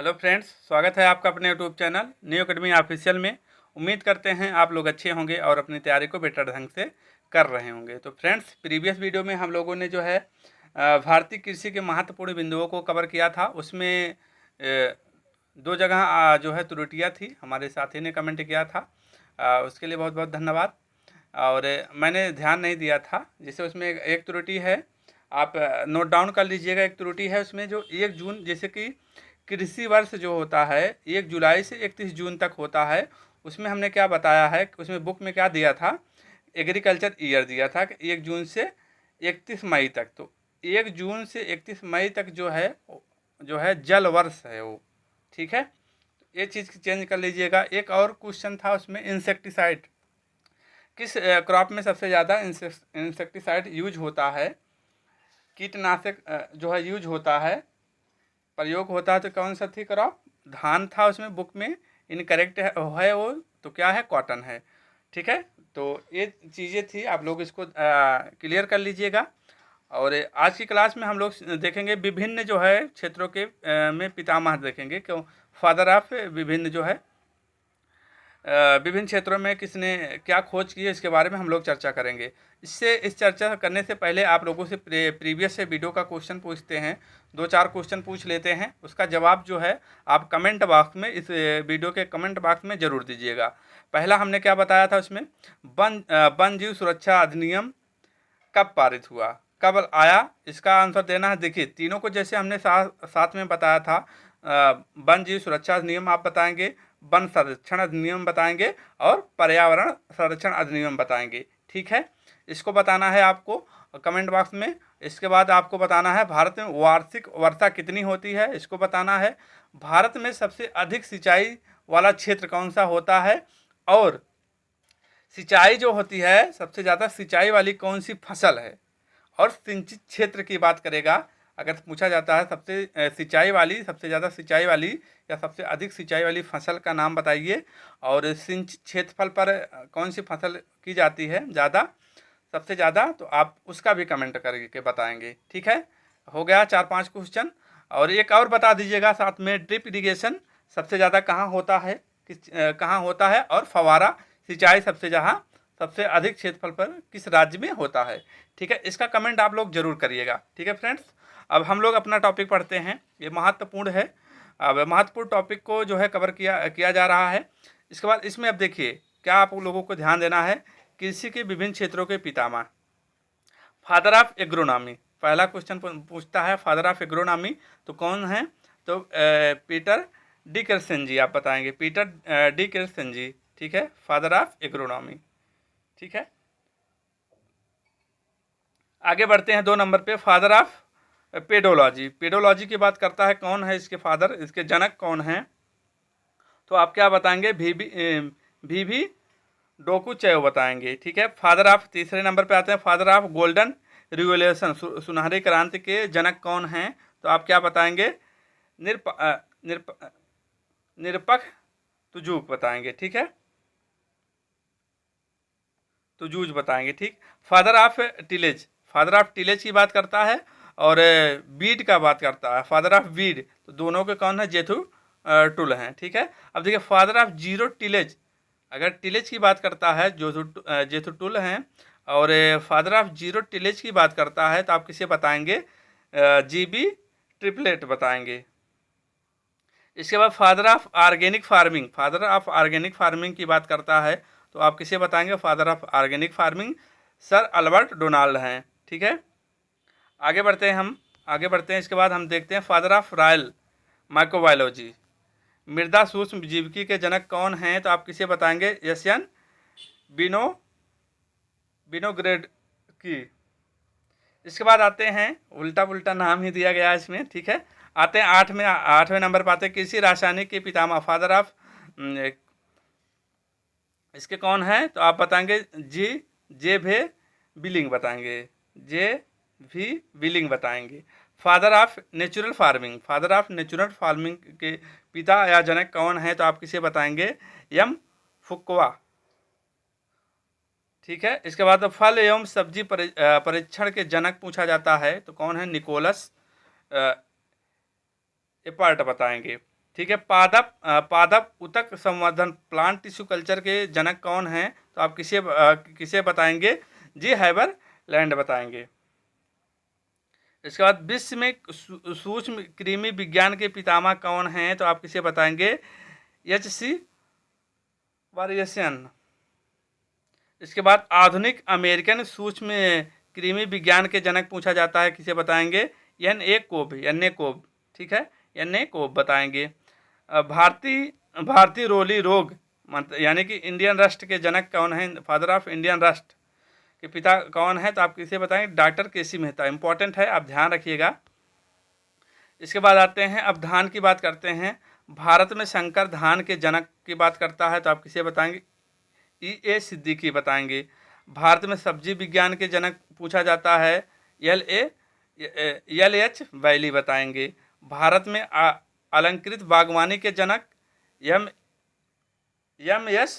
Hello friends, स्वागत है आपका अपने YouTube channel new academy official में। उम्मीद करते हैं आप लोग अच्छे होंगे और अपनी तैयारी को बेटर ढंग से कर रहे होंगे। तो फ्रेंड्स, प्रीवियस वीडियो में हम लोगों ने जो है भारतीय कृषि के महत्वपूर्ण बिंदुओं को कवर किया था। उसमें दो जगह जो है त्रुटियां थी, हमारे साथी ने कमेंट किया था, उसके लिए बहुत बहुत धन्यवाद। और मैंने ध्यान नहीं दिया था, जैसे उसमें एक त्रुटि है, आप नोट डाउन कर लीजिएगा। एक त्रुटि है उसमें जो 1 जून, जैसे कि कृषि वर्ष जो होता है 1 जुलाई से 31 जून तक होता है, उसमें हमने क्या बताया है, उसमें बुक में क्या दिया था, एग्रीकल्चर ईयर दिया था कि 1 जून से 31 मई तक। तो 1 जून से 31 मई तक जो है जल वर्ष है वो, ठीक है। ये चीज़ चेंज कर लीजिएगा। एक और क्वेश्चन था उसमें, इंसेक्टिसाइड किस क्रॉप में सबसे ज़्यादा इंसेक्टिसाइड यूज होता है, कीटनाशक जो है यूज होता है, प्रयोग होता है, तो कौन सा थी क्रॉप? धान था उसमें बुक में। इनकरेक्ट है वो, तो क्या है? कॉटन है, ठीक है। तो ये चीज़ें थी, आप लोग इसको क्लियर कर लीजिएगा। और आज की क्लास में हम लोग देखेंगे विभिन्न जो है क्षेत्रों के में पितामह देखेंगे, क्यों फादर ऑफ विभिन्न जो है विभिन्न क्षेत्रों में किसने क्या खोज की है, इसके बारे में हम लोग चर्चा करेंगे। इस चर्चा करने से पहले आप लोगों से प्रीवियस से वीडियो का क्वेश्चन पूछते हैं, 2-4 क्वेश्चन पूछ लेते हैं। उसका जवाब जो है आप कमेंट बॉक्स में, इस वीडियो के कमेंट बॉक्स में ज़रूर दीजिएगा। पहला हमने क्या बताया था उसमें, वन जीव सुरक्षा अधिनियम कब पारित हुआ, कब आया, इसका आंसर देना है। देखिए, तीनों को जैसे हमने साथ में बताया था, वन जीव सुरक्षा अधिनियम आप बताएंगे, वन संरक्षण अधिनियम बताएंगे और पर्यावरण संरक्षण अधिनियम बताएंगे, ठीक है। इसको बताना है आपको कमेंट बॉक्स में। इसके बाद आपको बताना है भारत में वार्षिक वर्षा कितनी होती है, इसको बताना है। भारत में सबसे अधिक सिंचाई वाला क्षेत्र कौन सा होता है, और सिंचाई जो होती है सबसे ज़्यादा सिंचाई वाली कौन सी फसल है, और सिंचित क्षेत्र की बात करेगा। अगर पूछा जाता है सबसे सिंचाई वाली, सबसे ज़्यादा सिंचाई वाली या सबसे अधिक सिंचाई वाली फसल का नाम बताइए, और सिंचित क्षेत्रफल पर कौन सी फसल की जाती है ज़्यादा, सबसे ज़्यादा, तो आप उसका भी कमेंट करके बताएंगे, ठीक है। हो गया 4-5 क्वेश्चन। और एक और बता दीजिएगा साथ में, ड्रिप इरिगेशन सबसे ज़्यादा कहाँ होता है, कहाँ होता है, और फवारा सिंचाई सबसे अधिक क्षेत्रफल पर किस राज्य में होता है, ठीक है। इसका कमेंट आप लोग जरूर करिएगा, ठीक है फ्रेंड्स। अब हम लोग अपना टॉपिक पढ़ते हैं, ये महत्वपूर्ण है। अब महत्वपूर्ण टॉपिक को जो है कवर किया जा रहा है। इसके बाद इसमें अब देखिए क्या आप लोगों को ध्यान देना है, कृषि के विभिन्न क्षेत्रों के पितामह, फादर ऑफ एग्रोनॉमी। पहला क्वेश्चन पूछता है फादर ऑफ एग्रोनॉमी, तो कौन है? तो पीटर डिकर्सन आप बताएंगे, पीटर डिकर्सन, ठीक है, फादर ऑफ एग्रोनॉमी, ठीक है। आगे बढ़ते हैं 2 नंबर पे, फादर ऑफ पेडोलॉजी। पेडोलॉजी की बात करता है, कौन है इसके फादर, इसके जनक कौन है? तो आप क्या बताएंगे? वी डोकुचेव बताएंगे, ठीक है। फादर ऑफ, तीसरे नंबर पे आते हैं, फादर ऑफ गोल्डन रिवोल्यूशन, सुनहरी क्रांति के जनक कौन हैं? तो आप क्या बताएंगे? निरपक्ष तुजूक बताएंगे, ठीक है, तुजूज बताएंगे, ठीक। Father of tillage, father of tillage की बात करता है, और बीड का बात करता है, फादर ऑफ बीड, तो दोनों के कौन है? जेथू टुल हैं, ठीक है। अब देखिए फादर ऑफ जीरो टिलेज, अगर टिलेज की बात करता है जेथू टुल हैं, और फादर ऑफ जीरो टिलेज की बात करता है, तो आप किसे बताएंगे? जीबी ट्रिपलेट बताएंगे। इसके बाद father of organic farming, father of organic farming की बात करता है, तो आप किसे बताएंगे? Father of organic farming sir Albert Donald हैं, ठीक है। आगे बढ़ते हैं। इसके बाद हम देखते हैं फादर ऑफ रॉयल माइक्रोबायोलॉजी, मृदा सूक्ष्म जीविकी के जनक कौन हैं? तो आप किसे बताएंगे? एशियन विनोग्रेड की। इसके बाद आते हैं, उल्टा पुल्टा नाम ही दिया गया है इसमें, ठीक है। आते हैं 8वें नंबर पर आते हैं, कृषि रासायनिक के पितामह, फादर ऑफ इसके कौन है? तो आप बताएंगे जे भे बिलिंग बताएंगे, जे भी बिलिंग बताएंगे। Father of natural farming, father of natural farming के पिता या जनक कौन है? तो आप किसे बताएंगे? एम फुकवा, ठीक है। इसके बाद फल एवं सब्जी परीक्षण के जनक पूछा जाता है, तो कौन है? निकोलस एपर्ट बताएंगे। ठीक है। पादप उतक संवर्धन प्लांट टिश्यू कल्चर के जनक कौन हैं? तो आप किसे बताएंगे? जी हैबर लैंड बताएंगे। इसके बाद विश्व में सूक्ष्म कृमि विज्ञान के पितामह कौन हैं? तो आप किसे बताएंगे? H.C. वारियसन। इसके बाद आधुनिक अमेरिकन सूक्ष्म कृमि विज्ञान के जनक पूछा जाता है, किसे बताएंगे? N.A. कोब। ठीक है, N.A. कोब बताएंगे। भारतीय रोली रोग यानी कि इंडियन रस्ट के जनक कौन हैं? फादर ऑफ इंडियन रस्ट के पिता कौन है? तो आप किसे बताएंगे? डॉक्टर केसी मेहता। इंपॉर्टेंट है, आप ध्यान रखिएगा। इसके बाद आते हैं, अब धान की बात करते हैं। भारत में संकर धान के जनक की बात करता है, तो आप किसे बताएंगे? E.A. सिद्दीकी बताएंगे। भारत में सब्जी विज्ञान के जनक पूछा जाता है, L.H. वैली बताएंगे। भारत में अलंकृत बागवानी के जनक M.S.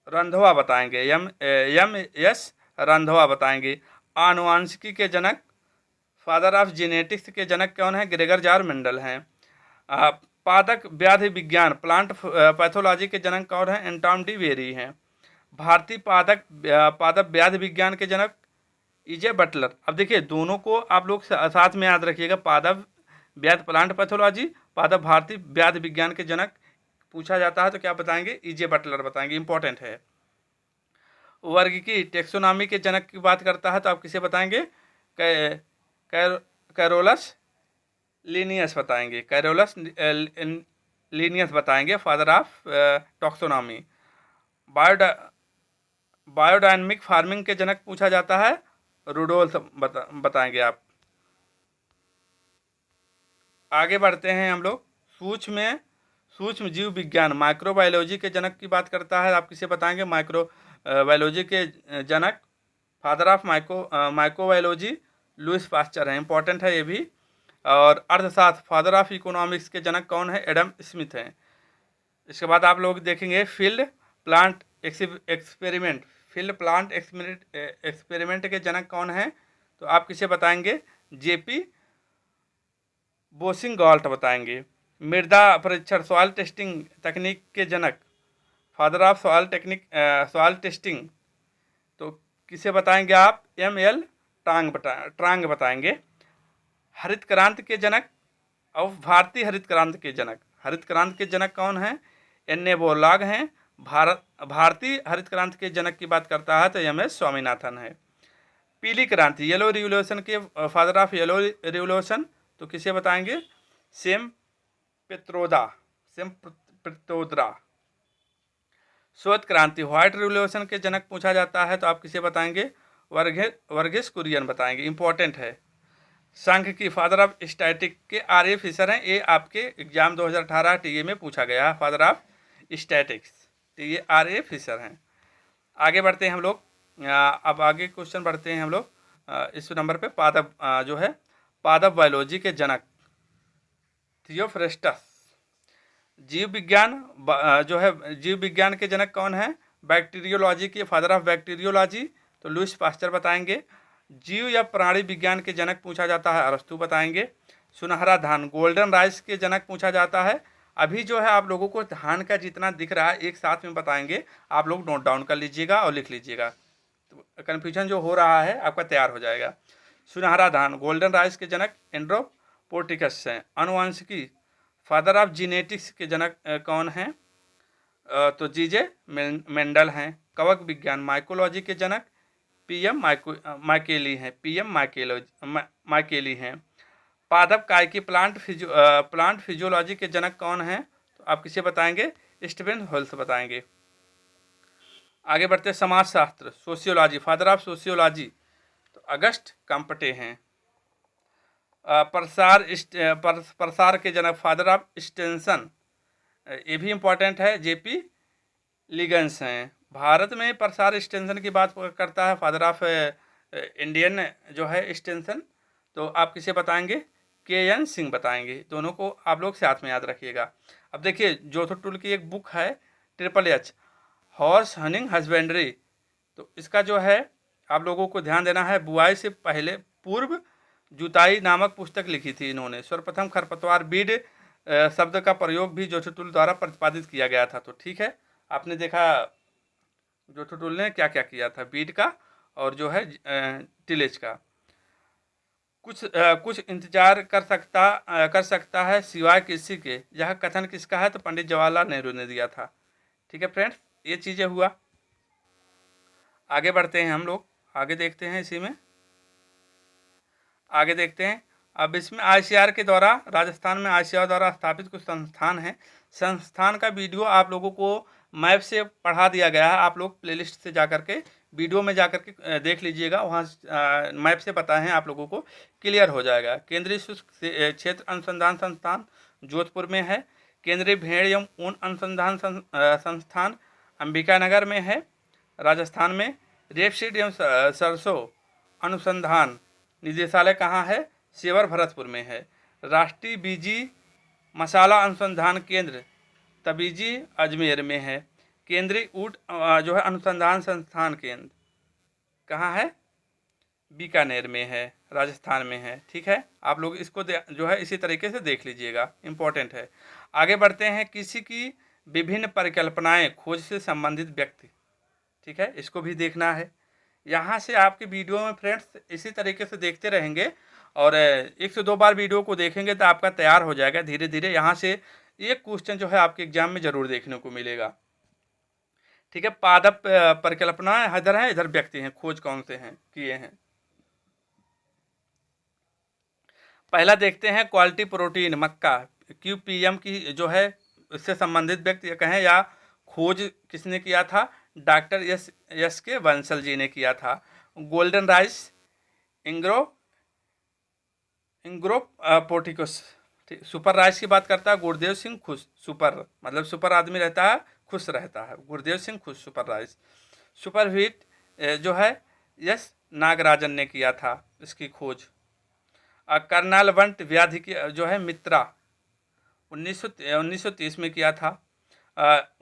रंधवा बताएंगे। M.S. रंधवा बताएंगे। आनुवांशिकी के जनक, फादर ऑफ जेनेटिक्स के जनक कौन है? ग्रेगर जार मेंडल हैं। पादप व्याधि विज्ञान प्लांट पैथोलॉजी के जनक कौन है? एंटॉम डी वेरी हैं। भारतीय पादप व्याधि विज्ञान के जनक E.J. बटलर। अब देखिए, दोनों को आप लोग साथ में याद रखिएगा। पादप व्याधि प्लांट पैथोलॉजी, पादप भारतीय व्याधि विज्ञान के जनक पूछा जाता है तो क्या बताएंगे? E.J. बटलर बताएंगे। इंपॉर्टेंट है। वर्ग की टेक्सोनॉमी के जनक की बात करता है तो आप किसे बताएंगे? कैरोलस लीनियस बताएंगे। कैरोलस लीनियस बताएंगे, फादर ऑफ टॉक्सोनॉमी। बायोडायनमिक फार्मिंग के जनक पूछा जाता है, रुडोल्फ बताएंगे आप। आगे बढ़ते हैं हम लोग। सूक्ष्म जीव विज्ञान माइक्रोबायोलॉजी के जनक की बात करता है, आप किसे बताएंगे? माइक्रोबायोलॉजी के जनक, father of microbiology Louis Pasteur है। इंपॉर्टेंट है ये भी। और अर्थशास्त्र फादर ऑफ इकोनॉमिक्स के जनक कौन है? एडम स्मिथ हैं। इसके बाद आप लोग देखेंगे फील्ड प्लांट एक्सपेरिमेंट के जनक कौन हैं? तो आप किसे बताएंगे? J.P. बोसिंगॉल्ट बताएंगे। मृदा परीक्षण सॉइल टेस्टिंग तकनीक के जनक, फादर ऑफ सॉइल टेस्टिंग, तो किसे बताएंगे आप? M.L. ट्रांग बताएंगे। हरित क्रांति के जनक और भारतीय हरित क्रांति के जनक कौन हैं? N.A. बोरलॉग हैं। भारतीय हरित क्रांति के जनक की बात करता है तो M.S. स्वामीनाथन है। पीली क्रांति येलो रिवोल्यूशन के फादर ऑफ येलो रिवोल्यूशन, तो किसे बताएंगे? सेम पित्रोदा। श्वेत क्रांति व्हाइट रिवोल्यूशन के जनक पूछा जाता है तो आप किसे बताएंगे? वर्गीस कुरियन बताएंगे। इंपॉर्टेंट है। संघ की फादर ऑफ स्टैटिक के R.A. फिशर हैं। ये आपके एग्जाम 2018 टीए में पूछा गया है, फादर ऑफ स्टैटिक्स, ये R.A. फिशर हैं। आगे बढ़ते हैं हम लोग। अब आगे क्वेश्चन बढ़ते हैं हम लोग। इस नंबर पे पादप बायोलॉजी के जनक थियोफ्रेस्टस। जीव विज्ञान के जनक कौन है? बैक्टीरियोलॉजी के फादर ऑफ बैक्टीरियोलॉजी तो लुइस पास्चर बताएंगे। जीव या प्राणी विज्ञान के जनक पूछा जाता है, अरस्तु बताएंगे। सुनहरा धान गोल्डन राइस के जनक पूछा जाता है। अभी आप लोगों को धान का जितना दिख रहा है एक साथ में बताएंगे, आप लोग नोट डाउन कर लीजिएगा और लिख लीजिएगा, तो कन्फ्यूजन जो हो रहा है आपका तैयार हो जाएगा। सुनहरा धान गोल्डन राइस के जनक एंड्रोपोर्टिकस हैं। अनुवांशिकी फादर ऑफ जीनेटिक्स के जनक कौन हैं? तो J.J. मेंडल हैं। कवक विज्ञान माइकोलॉजी के जनक PM माइकेली हैं। पादप काय की प्लांट फिजियोलॉजी के जनक कौन हैं? तो आप किसे बताएंगे? स्टीफन होल्स बताएंगे। आगे बढ़ते समाजशास्त्र सोशियोलॉजी फादर ऑफ सोशियोलॉजी तो अगस्ट कंपटे हैं। प्रसार के जनक फादर ऑफ एक्सटेंशन, ये भी इम्पोर्टेंट है, J.P. लिगन्स हैं। भारत में प्रसार एक्सटेंशन की बात करता है, फादर ऑफ इंडियन एक्सटेंशन, तो आप किसे बताएंगे? K.N. सिंह बताएंगे। दोनों को आप लोग साथ में याद रखिएगा। अब देखिए, जोथो टूल की एक बुक है HHH हॉर्स हनिंग हस्बेंड्री, तो इसका आप लोगों को ध्यान देना है, बुआई से पूर्व जुताई नामक पुस्तक लिखी थी इन्होंने। सर्वप्रथम खरपतवार बीड शब्द का प्रयोग भी जोशीटुल द्वारा प्रतिपादित किया गया था। तो ठीक है, आपने देखा जोशीटुल ने क्या क्या किया था, बीड का और जो है टिलेज का। कुछ इंतजार कर सकता है सिवाय किसी के, यह कथन किसका है? तो पंडित जवाहरलाल नेहरू ने दिया था। ठीक है फ्रेंड्स, ये चीज़ें हुआ। आगे बढ़ते हैं हम लोग, आगे देखते हैं इसी में, आगे देखते हैं। अब इसमें आईसीआर के द्वारा, राजस्थान में आईसीआर द्वारा स्थापित कुछ संस्थान हैं। संस्थान का वीडियो आप लोगों को मैप से पढ़ा दिया गया है, आप लोग प्लेलिस्ट से जा कर के वीडियो में जा कर के देख लीजिएगा, वहाँ मैप से पता है आप लोगों को क्लियर हो जाएगा। केंद्रीय शुष्क क्षेत्र अनुसंधान संस्थान जोधपुर में है। केंद्रीय भेड़ एवं ऊन अनुसंधान संस्थान अंबिकानगर में है राजस्थान में। रेपसीड एवं सरसों अनुसंधान निदेशालय कहाँ है? सेवर भरतपुर में है। राष्ट्रीय बीजी मसाला अनुसंधान केंद्र तबीजी अजमेर में है। केंद्रीय ऊँट जो है अनुसंधान संस्थान केंद्र कहाँ है? बीकानेर में है, राजस्थान में है। ठीक है, आप लोग इसको जो है इसी तरीके से देख लीजिएगा, इम्पोर्टेंट है। आगे बढ़ते हैं, किसी की विभिन्न परिकल्पनाएं खोज से संबंधित व्यक्ति। ठीक है, इसको भी देखना है। यहाँ से आपके वीडियो में फ्रेंड्स इसी तरीके से देखते रहेंगे और 1 से 2 बार वीडियो को देखेंगे तो आपका तैयार हो जाएगा धीरे धीरे। यहाँ से एक क्वेश्चन जो है आपके एग्जाम में जरूर देखने को मिलेगा। ठीक है, पादप परिकल्पना इधर है, इधर व्यक्ति हैं, खोज कौन से हैं किए हैं। पहला देखते हैं, क्वालिटी प्रोटीन मक्का QPM की जो है इससे संबंधित व्यक्ति कहें या खोज किसने किया था? डॉक्टर एस के बंसल जी ने किया था। गोल्डन राइस इंग्रो पोर्टिकस, सुपर राइस की बात करता है गुरुदेव सिंह खुश। सुपर मतलब सुपर आदमी रहता है, खुश रहता है, गुरुदेव सिंह खुश सुपर राइस। सुपर व्हीट जो है यस नागराजन ने किया था इसकी खोज। कर्नाल वंट व्याधि की जो है मित्रा 1930 में किया था।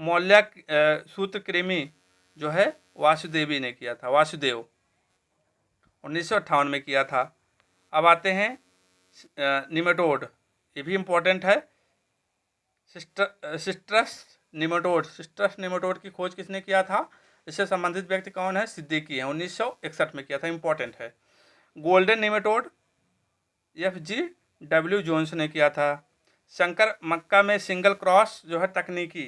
मौल्या सूत्रकृमि जो है वासुदेवी ने किया था, वासुदेव 1958 में किया था। अब आते हैं निमेटोड, ये भी इम्पोर्टेंट है। सिस्ट्रस निमेटोड की खोज किसने किया था? इससे संबंधित व्यक्ति कौन है? सिद्दीकी है, 1961 में किया था, इम्पोर्टेंट है। गोल्डन निमेटोड FGW जोन्स ने किया था। शंकर मक्का में सिंगल क्रॉस जो है तकनीकी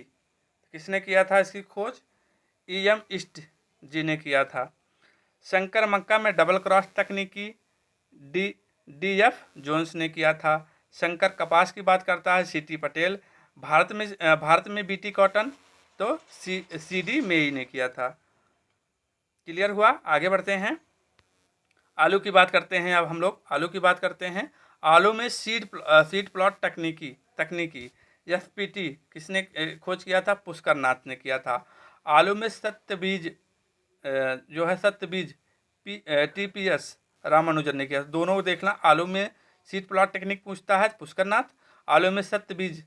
किसने किया था? इसकी खोज EM ईस्ट जी ने किया था। शंकर मक्का में डबल क्रॉस तकनीकी DF जोन्स ने किया था। शंकर कपास की बात करता है CT पटेल। भारत में BT कॉटन तो CD मेई ने किया था। क्लियर हुआ? आगे बढ़ते हैं, आलू की बात करते हैं। अब हम लोग आलू की बात करते हैं। आलू में सीड प्लॉट तकनीकी SPT किसने खोज किया था? पुष्कर नाथ ने किया था। आलू में सत्यबीज जो है सत्यबीज TPS रामानुजन ने किया। दोनों को देखना, आलू में सीड प्लॉट टेक्निक पूछता है पुष्कर नाथ, आलू में सत्यबीज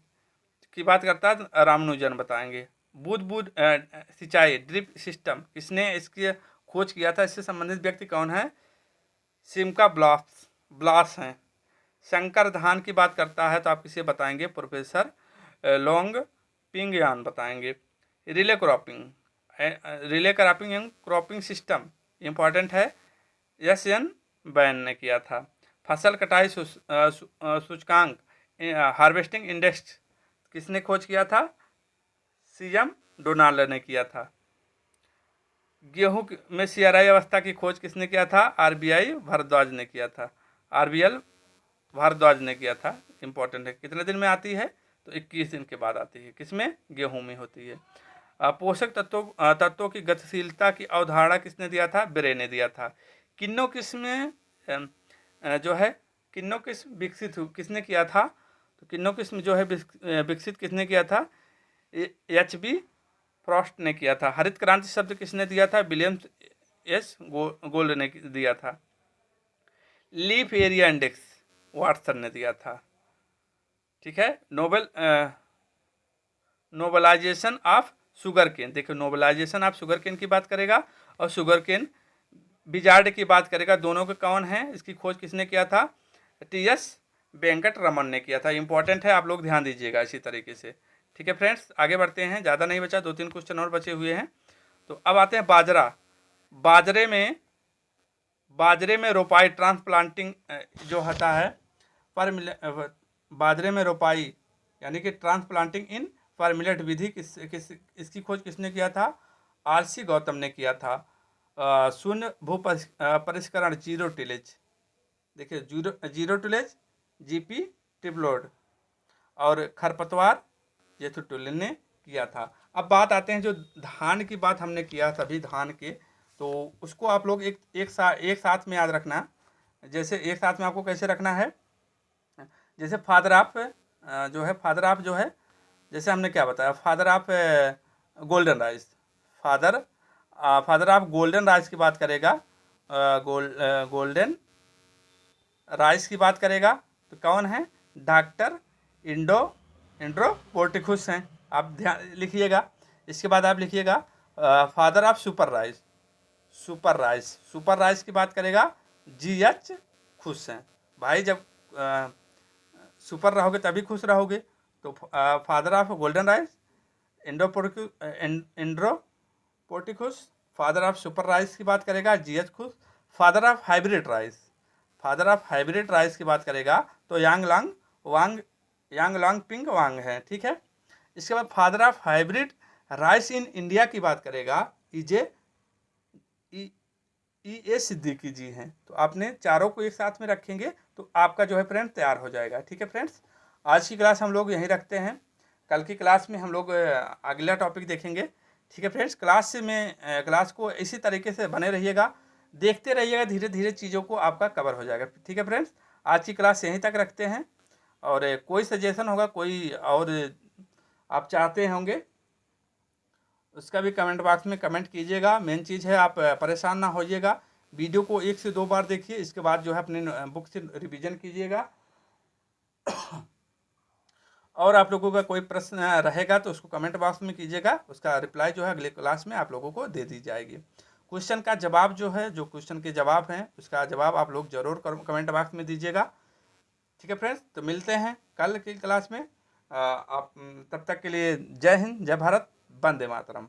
की बात करता है रामानुजन बताएंगे। बूंद सिंचाई ड्रिप सिस्टम किसने इसकी खोज किया था? इससे संबंधित व्यक्ति कौन है? सिमका ब्लास हैं। शंकर धान की बात करता है तो आप किसे बताएंगे? प्रोफेसर लोंग पिंगयान बताएंगे। Relay cropping and cropping system important है, SN बैन ने किया था। फसल कटाई सूचकांक हार्वेस्टिंग इंडेक्स किसने खोज किया था? CM डोनाल्ड ने किया था। गेहूं में CRI अवस्था की खोज किसने किया था? RBI भारद्वाज ने किया था, RBL भारद्वाज ने किया था। इंपॉर्टेंट है। कितने दिन में आती है? तो 21 दिन के बाद आती है। किसमें? गेहूं में होती है। पोषक तत्वों की गतिशीलता की अवधारणा किसने दिया था? ब्रे ने दिया था। किन्नो किस्म जो है किन्नो किस्म विकसित किसने किया था? तो किन्नो किस्म जो है विकसित किसने किया था? HB फ्रॉस्ट ने किया था। हरित क्रांति शब्द किसने दिया था? विलियम्स S गोल्ड ने दिया था। लीफ एरिया इंडेक्स वाटसन ने दिया था। ठीक है। नोबलाइजेशन ऑफ शुगर केन, देखो नोबलाइजेशन ऑफ शुगर केन की बात करेगा और शुगर केन बिजार्ड की बात करेगा, दोनों के कौन है? इसकी खोज किसने किया था? टी.एस. वेंकट रमन ने किया था। इंपॉर्टेंट है, आप लोग ध्यान दीजिएगा इसी तरीके से। ठीक है फ्रेंड्स, आगे बढ़ते हैं, ज़्यादा नहीं बचा, 2-3 क्वेश्चन और बचे हुए हैं। तो अब आते हैं बाजरा। बाजरे में रोपाई ट्रांसप्लांटिंग जो होता है बाजरे में रोपाई यानी कि ट्रांसप्लांटिंग इन पर मिलेट विधि इसकी खोज किसने किया था? आर.सी. गौतम ने किया था। शून्य भू परिष्करण जीरो टिलेज, देखिए जीरो टिलेज जी.पी. टिपलोड, और खरपतवार जेथुटुलिन ने किया था। अब बात आते हैं जो धान की बात हमने किया सभी धान के, तो उसको आप लोग एक साथ में याद रखना। जैसे एक साथ में आपको कैसे रखना है, जैसे फादर ऑफ जो है जैसे हमने क्या बताया, father of golden rice, father of golden rice की बात करेगा, गोल्डन राइस की बात करेगा तो कौन है? डॉक्टर इंड्रोपोर्टिकुस हैं। आप ध्यान लिखिएगा। इसके बाद आप लिखिएगा फादर ऑफ सुपर राइस की बात करेगा जी.एच. खुश हैं। भाई जब सुपर रहोगे तभी खुश रहोगे। तो फादर ऑफ गोल्डन राइस इंड्रोपोर्टिकुस, फादर ऑफ सुपर राइस की बात करेगा जी.एच. खुश। फादर ऑफ हाइब्रिड राइस की बात करेगा तो यांग लॉन्ग पिंग वांग है। ठीक है। इसके बाद father of hybrid rice in India की बात करेगा ई.ए. सिद्दीकी जी हैं। तो आपने चारों को एक साथ में रखेंगे तो आपका जो है फ्रेंड तैयार हो जाएगा। ठीक है फ्रेंड्स, आज की क्लास हम लोग यहीं रखते हैं। कल की क्लास में हम लोग अगला टॉपिक देखेंगे। ठीक है फ्रेंड्स, क्लास को इसी तरीके से बने रहिएगा, देखते रहिएगा, धीरे धीरे चीज़ों को आपका कवर हो जाएगा। ठीक है फ्रेंड्स, आज की क्लास यहीं तक रखते हैं, और कोई सजेशन होगा, कोई और आप चाहते होंगे उसका भी कमेंट बॉक्स में कमेंट कीजिएगा। मेन चीज़ है आप परेशान ना होइएगा, वीडियो को 1 से 2 बार देखिए, इसके बाद जो है अपने बुक से रिवीजन कीजिएगा। और आप लोगों का कोई प्रश्न रहेगा तो उसको कमेंट बॉक्स में कीजिएगा, उसका रिप्लाई जो है अगले क्लास में आप लोगों को दे दी जाएगी। क्वेश्चन का जवाब जो है, जो क्वेश्चन के जवाब हैं उसका जवाब आप लोग जरूर कमेंट बॉक्स में दीजिएगा। ठीक है फ्रेंड्स, तो मिलते हैं कल की क्लास में। आप तब तक के लिए जय हिंद, जय भारत, वंदे मातरम।